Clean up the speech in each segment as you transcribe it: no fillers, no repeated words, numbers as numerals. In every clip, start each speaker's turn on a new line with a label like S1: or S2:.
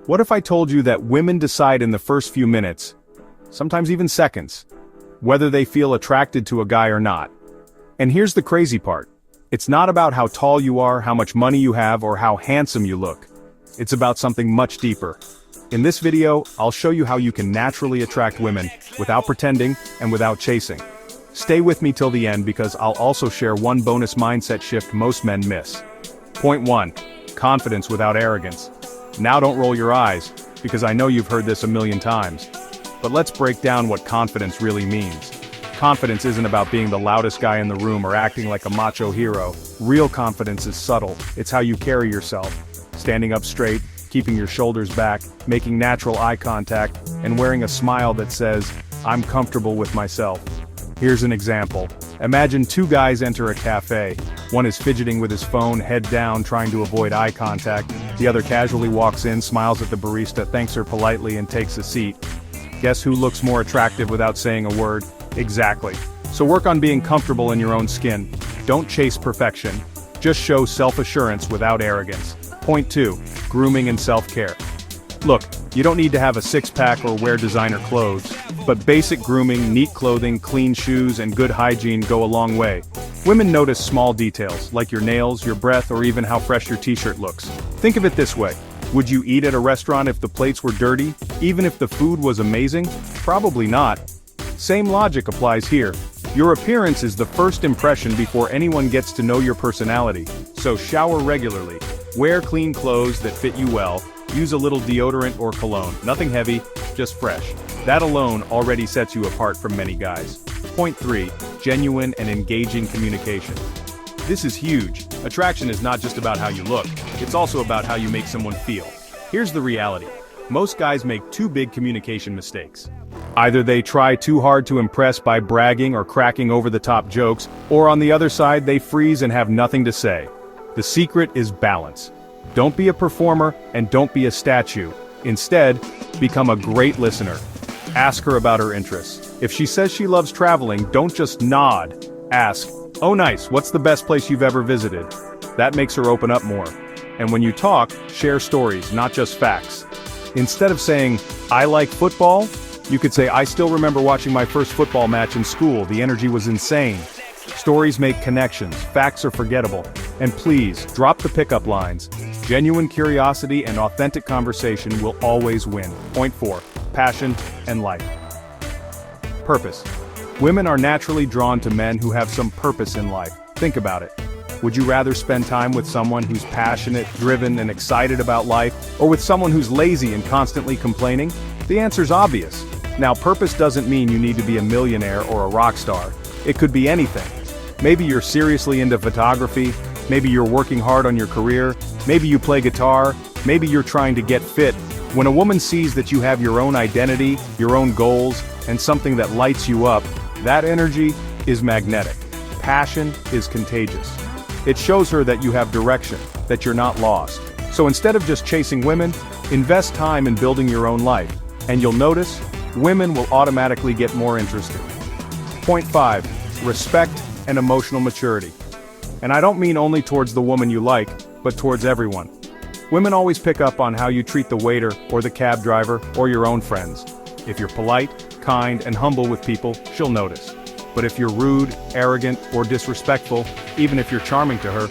S1: What if I told you that women decide in the first few minutes, sometimes even seconds, whether they feel attracted to a guy or not? And here's the crazy part. It's not about how tall you are, how much money you have, or how handsome you look. It's about something much deeper. In this video, I'll show you how you can naturally attract women, without pretending and without chasing. Stay with me till the end because I'll also share one bonus mindset shift most men miss. Point 1. Confidence without arrogance. Now don't roll your eyes, because I know you've heard this a million times. But let's break down what confidence really means. Confidence isn't about being the loudest guy in the room or acting like a macho hero. Real confidence is subtle. It's how you carry yourself. Standing up straight, keeping your shoulders back, making natural eye contact, and wearing a smile that says, "I'm comfortable with myself." Here's an example. Imagine two guys enter a cafe. One is fidgeting with his phone, head down, trying to avoid eye contact. The other casually walks in, smiles at the barista, thanks her politely, and takes a seat. Guess who looks more attractive without saying a word? Exactly. So work on being comfortable in your own skin. Don't chase perfection. Just show self-assurance without arrogance. Point 2. Grooming and self-care. Look, you don't need to have a six-pack or wear designer clothes, but basic grooming, neat clothing, clean shoes, and good hygiene go a long way. Women notice small details, like your nails, your breath, or even how fresh your t-shirt looks. Think of it this way. Would you eat at a restaurant if the plates were dirty, even if the food was amazing? Probably not. Same logic applies here. Your appearance is the first impression before anyone gets to know your personality, so shower regularly. Wear clean clothes that fit you well. Use a little deodorant or cologne, nothing heavy, just fresh. That alone already sets you apart from many guys. Point 3. Genuine and engaging communication. This is huge. Attraction is not just about how you look, it's also about how you make someone feel. Here's the reality. Most guys make two big communication mistakes. Either they try too hard to impress by bragging or cracking over-the-top jokes, or on the other side they freeze and have nothing to say. The secret is balance. Don't be a performer and don't be a statue. Instead, become a great listener. Ask her about her interests. If she says she loves traveling, don't just nod. Ask, "Oh nice, what's the best place you've ever visited?" That makes her open up more. And when you talk, share stories, not just facts. Instead of saying, "I like football," you could say, "I still remember watching my first football match in school, the energy was insane." Stories make connections, facts are forgettable. And please, drop the pickup lines. Genuine curiosity and authentic conversation will always win. Point 4. Passion and life. Purpose. Women are naturally drawn to men who have some purpose in life. Think about it. Would you rather spend time with someone who's passionate, driven, and excited about life, or with someone who's lazy and constantly complaining? The answer's obvious. Now, purpose doesn't mean you need to be a millionaire or a rock star. It could be anything. Maybe you're seriously into photography, maybe you're working hard on your career, maybe you play guitar, maybe you're trying to get fit. When a woman sees that you have your own identity, your own goals, and something that lights you up, that energy is magnetic. Passion is contagious. It shows her that you have direction, that you're not lost. So instead of just chasing women, invest time in building your own life, and you'll notice, women will automatically get more interested. Point 5. Respect and emotional maturity. And I don't mean only towards the woman you like, but towards everyone. Women always pick up on how you treat the waiter, or the cab driver, or your own friends. If you're polite, kind, and humble with people, she'll notice. But if you're rude, arrogant, or disrespectful, even if you're charming to her,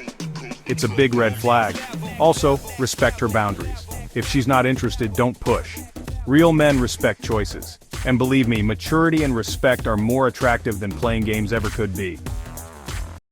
S1: it's a big red flag. Also, respect her boundaries. If she's not interested, don't push. Real men respect choices. And believe me, maturity and respect are more attractive than playing games ever could be.